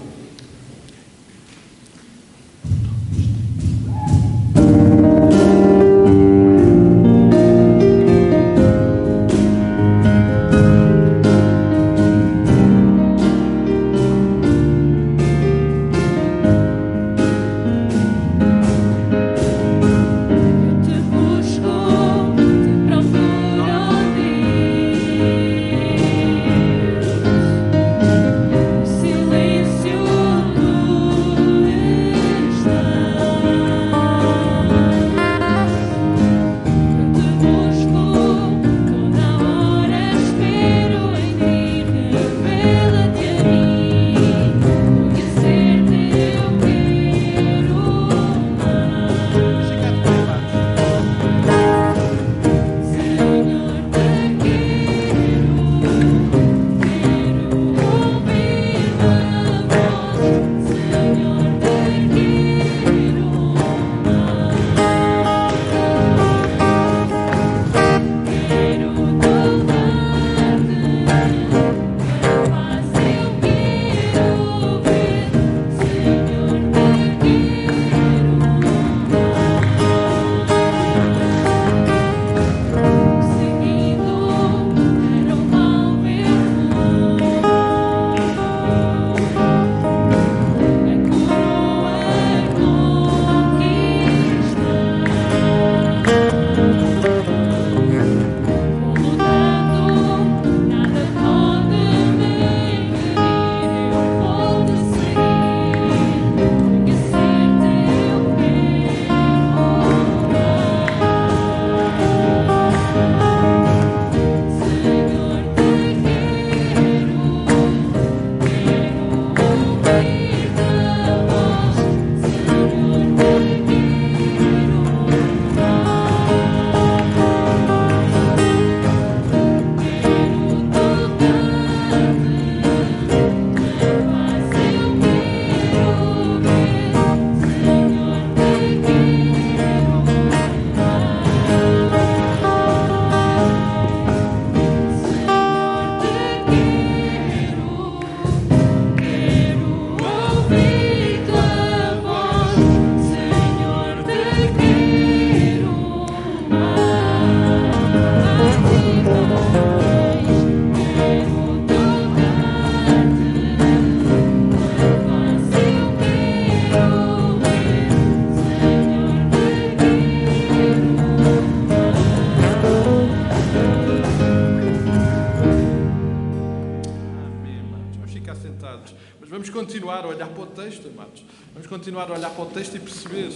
continuar a olhar para o texto, amados. Vamos continuar a olhar para o texto e perceber.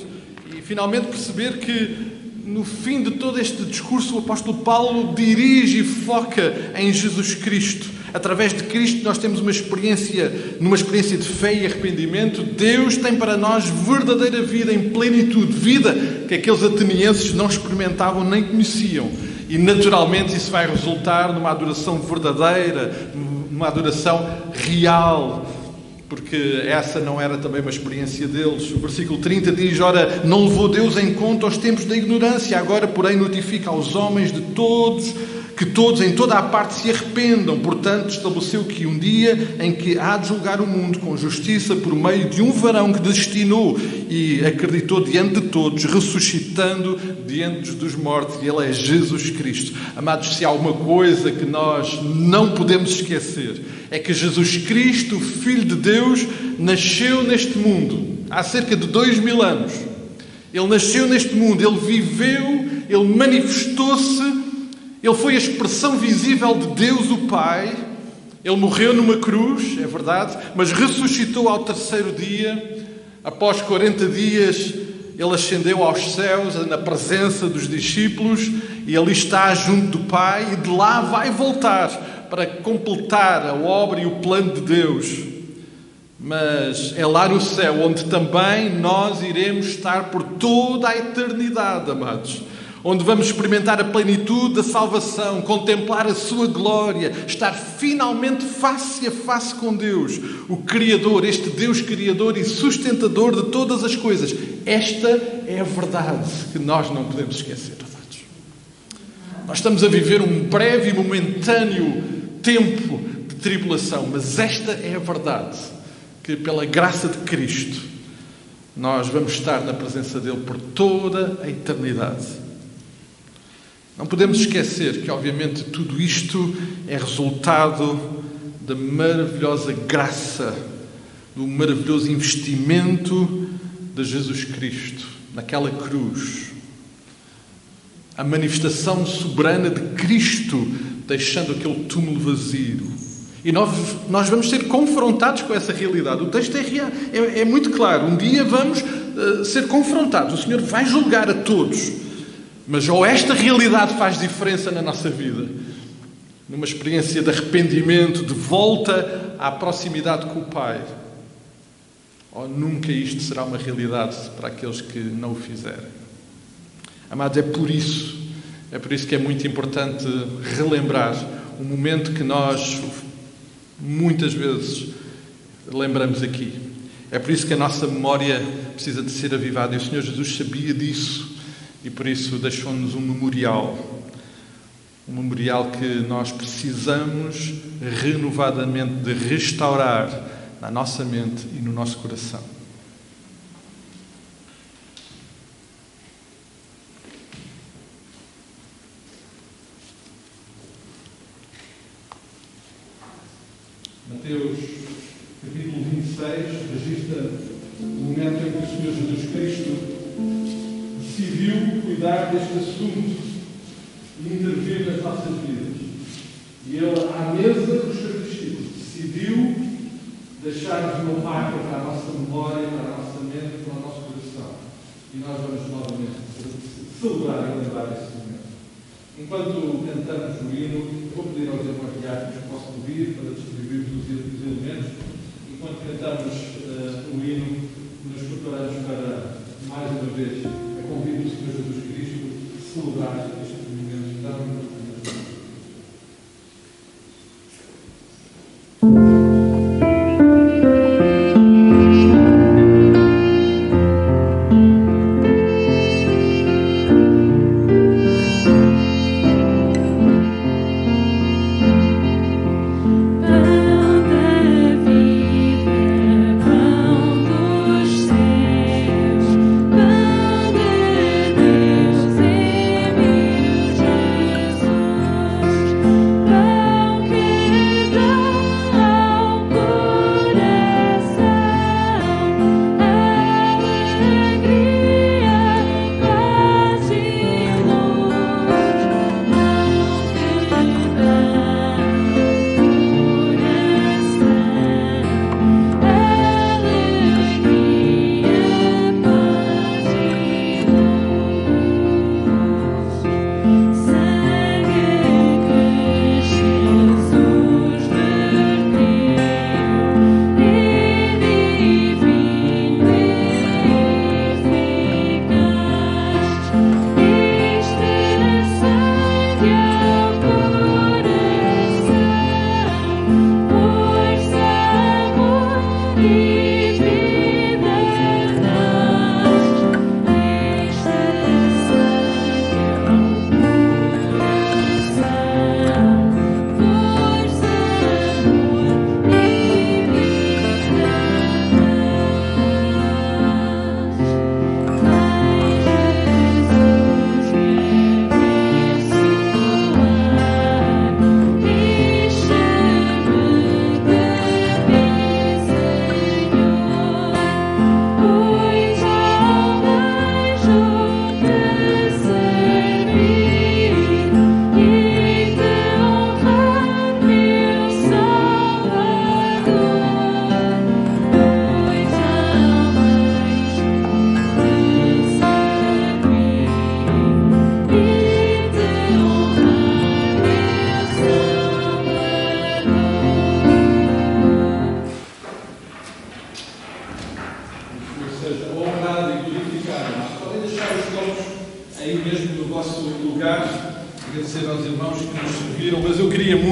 E finalmente perceber que no fim de todo este discurso o apóstolo Paulo dirige e foca em Jesus Cristo. Através de Cristo nós temos numa experiência de fé e arrependimento. Deus tem para nós verdadeira vida em plenitude. Vida que aqueles atenienses não experimentavam nem conheciam. E naturalmente isso vai resultar numa adoração verdadeira, numa adoração real. Porque essa não era também uma experiência deles. O versículo 30 diz: ora, não levou Deus em conta os tempos da ignorância, agora, porém, notifica aos homens de todos que todos em toda a parte se arrependam. Portanto, estabeleceu que um dia em que há de julgar o mundo com justiça por meio de um varão que destinou e acreditou diante de todos, ressuscitando diante dos mortos, e Ele é Jesus Cristo. Amados, se há uma coisa que nós não podemos esquecer, é que Jesus Cristo, Filho de Deus, nasceu neste mundo há cerca de 2000 anos. Ele nasceu neste mundo, Ele viveu, Ele manifestou-se, Ele foi a expressão visível de Deus o Pai. Ele morreu numa cruz, é verdade, mas ressuscitou ao terceiro dia. Após 40 dias, Ele ascendeu aos céus, na presença dos discípulos, e ali está junto do Pai, e de lá vai voltar para completar a obra e o plano de Deus. Mas é lá no céu onde também nós iremos estar por toda a eternidade, amados. Onde vamos experimentar a plenitude da salvação, contemplar a sua glória, estar finalmente face a face com Deus, o Criador, este Deus Criador e sustentador de todas as coisas. Esta é a verdade que nós não podemos esquecer, amados. Nós estamos a viver um breve e momentâneo tempo de tribulação, mas esta é a verdade, que pela graça de Cristo nós vamos estar na presença dele por toda a eternidade. Não podemos esquecer que, obviamente, tudo isto é resultado da maravilhosa graça, do maravilhoso investimento de Jesus Cristo naquela cruz. A manifestação soberana de Cristo, deixando aquele túmulo vazio. E nós vamos ser confrontados com essa realidade. O texto é muito claro. Um dia vamos ser confrontados. O Senhor vai julgar a todos. Mas ou esta realidade faz diferença na nossa vida, numa experiência de arrependimento, de volta à proximidade com o Pai, ou nunca isto será uma realidade para aqueles que não o fizerem. Amados, é por isso que é muito importante relembrar um momento que nós muitas vezes lembramos aqui. É por isso que a nossa memória precisa de ser avivada, e o Senhor Jesus sabia disso. E por isso deixou-nos um memorial que nós precisamos renovadamente de restaurar na nossa mente e no nosso coração. Mateus capítulo 26 registra o momento em que o Senhor Jesus Cristo decidiu cuidar deste assunto e intervir nas nossas vidas. E Ele, à mesa dos seus discípulos, decidiu deixar-nos uma marca para a nossa memória, para a nossa mente, para o nosso coração. E nós vamos novamente celebrar e lembrar esse momento. Enquanto cantamos o hino, vou pedir aos irmãos diáconos que possam vir para distribuir os elementos. Enquanto cantamos o hino, nos preparamos para, mais uma vez, convido o Senhor Jesus Cristo a celebrar este momento tão importante. Jesus.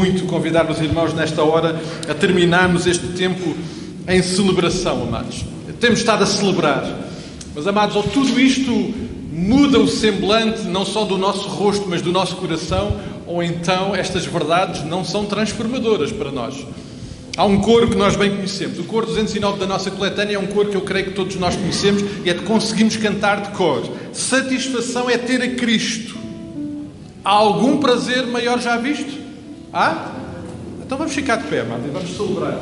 muito convidar os irmãos nesta hora a terminarmos este tempo em celebração, amados. Temos estado a celebrar, mas, amados, ou tudo isto muda o semblante não só do nosso rosto, mas do nosso coração, ou então estas verdades não são transformadoras para nós. Há um coro que nós bem conhecemos. O coro 209 da nossa coletânea é um coro que eu creio que todos nós conhecemos e é de conseguimos cantar de cor. Satisfação é ter a Cristo. Há algum prazer maior já visto? Há? Então vamos ficar de pé, amado, e vamos celebrar.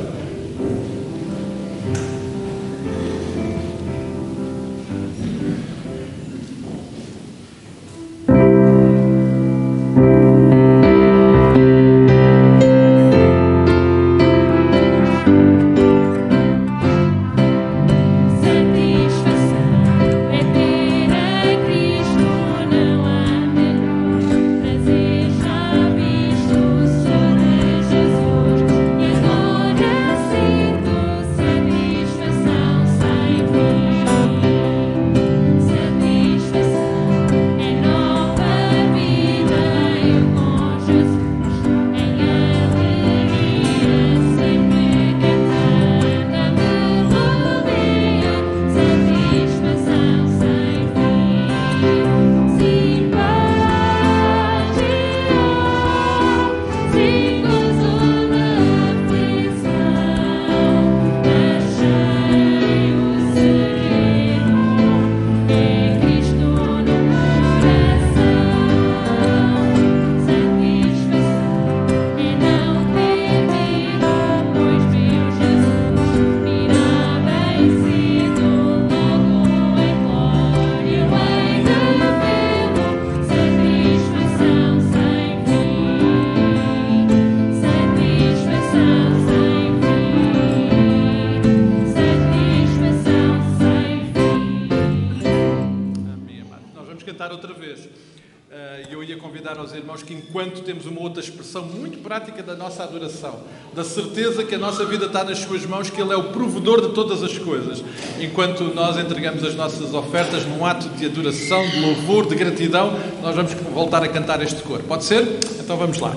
Enquanto temos uma outra expressão muito prática da nossa adoração, da certeza que a nossa vida está nas suas mãos, que Ele é o provedor de todas as coisas. Enquanto nós entregamos as nossas ofertas num ato de adoração, de louvor, de gratidão, nós vamos voltar a cantar este coro. Pode ser? Então vamos lá.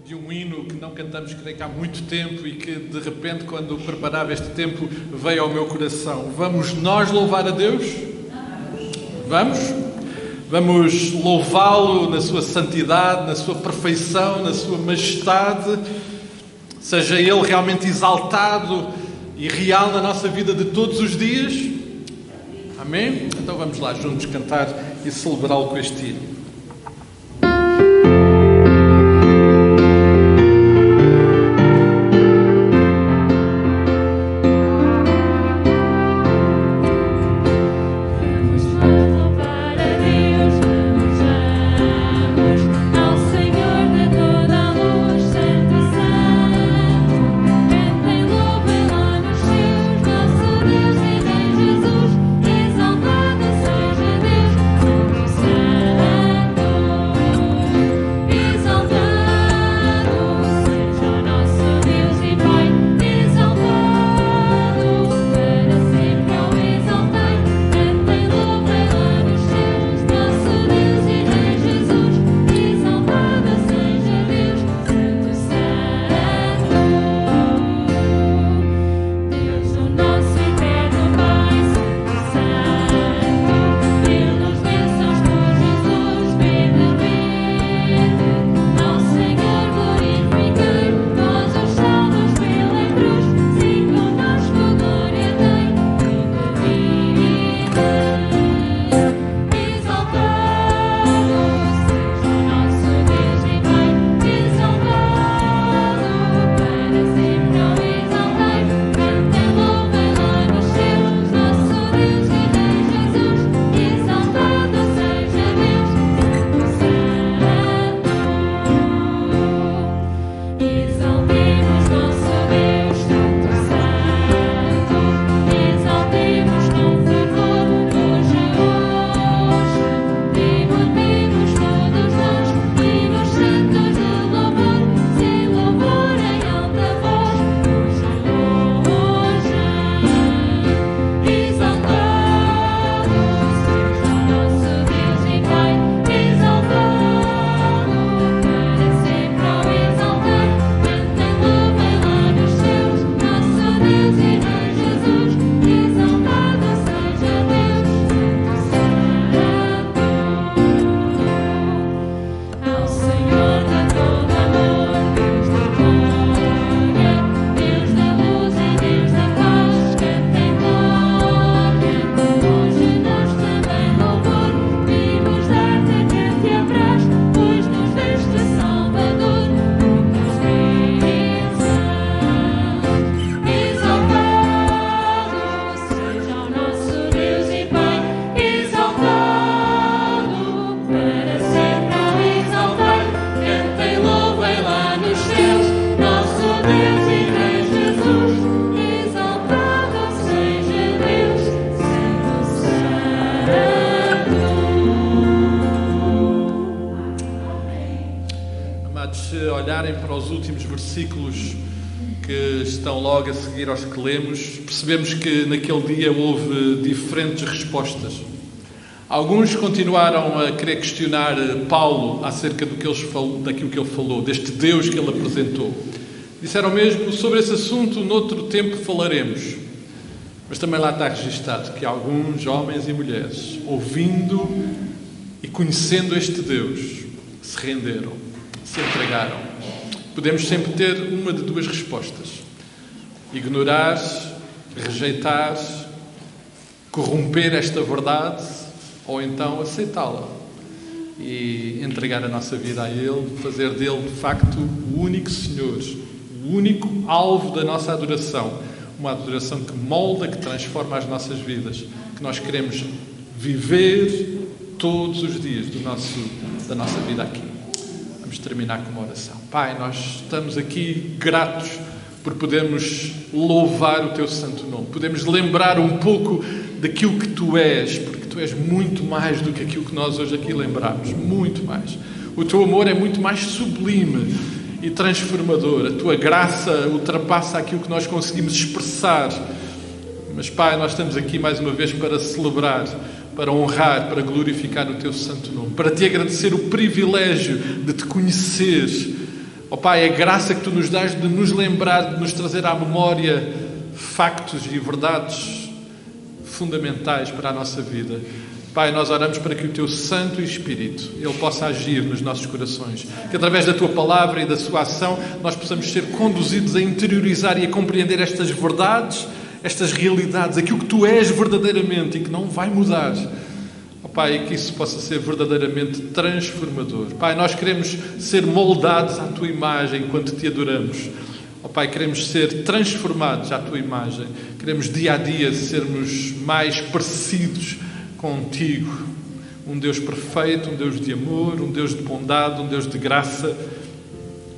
De um hino que não cantamos, creio que há muito tempo e que de repente, quando preparava este tempo, veio ao meu coração. Vamos nós louvar a Deus? Vamos? Vamos louvá-lo na sua santidade, na sua perfeição, na sua majestade. Seja Ele realmente exaltado e real na nossa vida de todos os dias. Amém? Então vamos lá juntos cantar e celebrá-lo com este hino. Jesus, exaltado seja Deus, olharem para os últimos versículos que estão logo a seguir aos que lemos, percebemos que naquele dia houve diferentes respostas. Alguns continuaram a querer questionar Paulo acerca daquilo que ele falou, deste Deus que ele apresentou. Disseram mesmo, sobre esse assunto, noutro tempo falaremos. Mas também lá está registado que alguns homens e mulheres, ouvindo e conhecendo este Deus, se renderam, se entregaram. Podemos sempre ter uma de duas respostas: ignorar, rejeitar, corromper esta verdade, ou então aceitá-la e entregar a nossa vida a Ele, fazer dele, de facto, o único Senhor, o único alvo da nossa adoração, uma adoração que molda, que transforma as nossas vidas, que nós queremos viver todos os dias da nossa vida aqui. Vamos terminar com uma oração. Pai, nós estamos aqui gratos por podermos louvar o Teu santo nome, podemos lembrar um pouco daquilo que Tu és, porque Tu és muito mais do que aquilo que nós hoje aqui lembramos, muito mais. O Teu amor é muito mais sublime e transformador, a Tua graça ultrapassa aquilo que nós conseguimos expressar. Mas, Pai, nós estamos aqui mais uma vez para celebrar, para honrar, para glorificar o Teu santo nome, para Te agradecer o privilégio de Te conhecer. Ó Pai, a graça que Tu nos dás de nos lembrar, de nos trazer à memória factos e verdades fundamentais para a nossa vida. Pai, nós oramos para que o Teu Santo Espírito, Ele possa agir nos nossos corações, que através da Tua palavra e da Sua ação nós possamos ser conduzidos a interiorizar e a compreender estas verdades, estas realidades, aquilo que Tu és verdadeiramente e que não vai mudar. Oh, Pai, que isso possa ser verdadeiramente transformador. Pai, nós queremos ser moldados à Tua imagem enquanto Te adoramos. Oh, Pai, queremos ser transformados à Tua imagem. Queremos dia a dia sermos mais parecidos contigo. Um Deus perfeito, um Deus de amor, um Deus de bondade, um Deus de graça.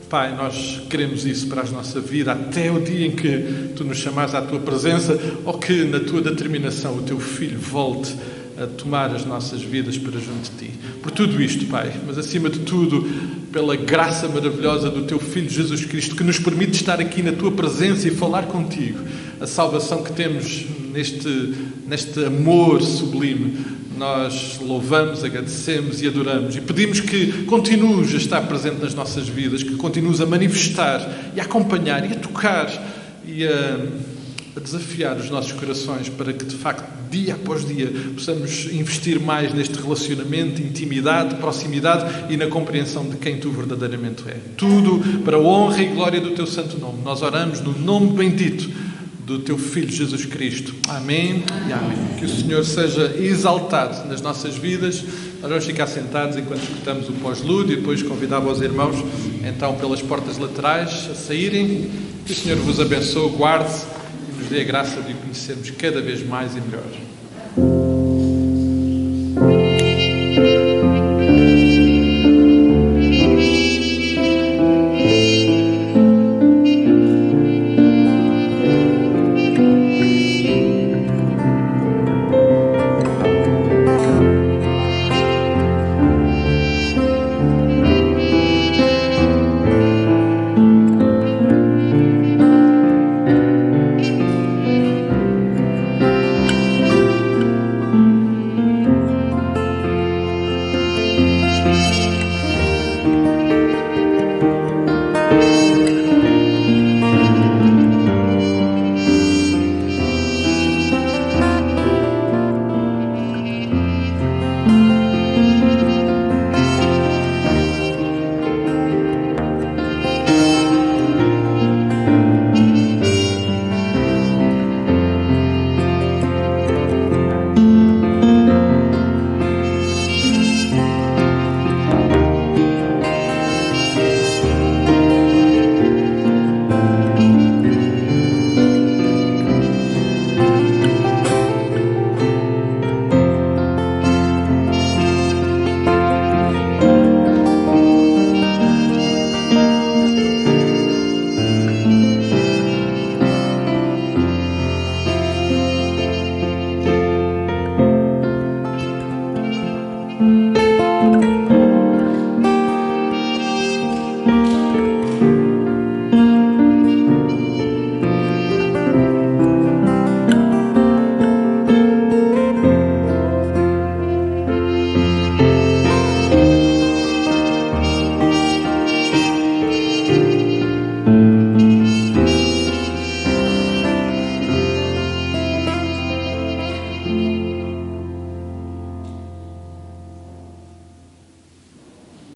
Pai, nós queremos isso para a nossa vida, até o dia em que Tu nos chamares à Tua presença, ou que na Tua determinação o Teu Filho volte a tomar as nossas vidas para junto de Ti. Por tudo isto, Pai, mas acima de tudo, pela graça maravilhosa do Teu Filho Jesus Cristo, que nos permite estar aqui na Tua presença e falar contigo, a salvação que temos neste amor sublime, nós louvamos, agradecemos e adoramos e pedimos que continues a estar presente nas nossas vidas, que continues a manifestar e a acompanhar e a tocar e a desafiar os nossos corações para que, de facto, dia após dia, possamos investir mais neste relacionamento, intimidade, proximidade e na compreensão de quem Tu verdadeiramente és. Tudo para a honra e glória do Teu santo nome. Nós oramos no nome bendito do Teu Filho Jesus Cristo. Amém e amém. Que o Senhor seja exaltado nas nossas vidas. Nós vamos ficar sentados enquanto escutamos o pós-lúdio e depois convidava os irmãos, então, pelas portas laterais a saírem. Que o Senhor vos abençoe, guarde e nos dê a graça de o conhecermos cada vez mais e melhor.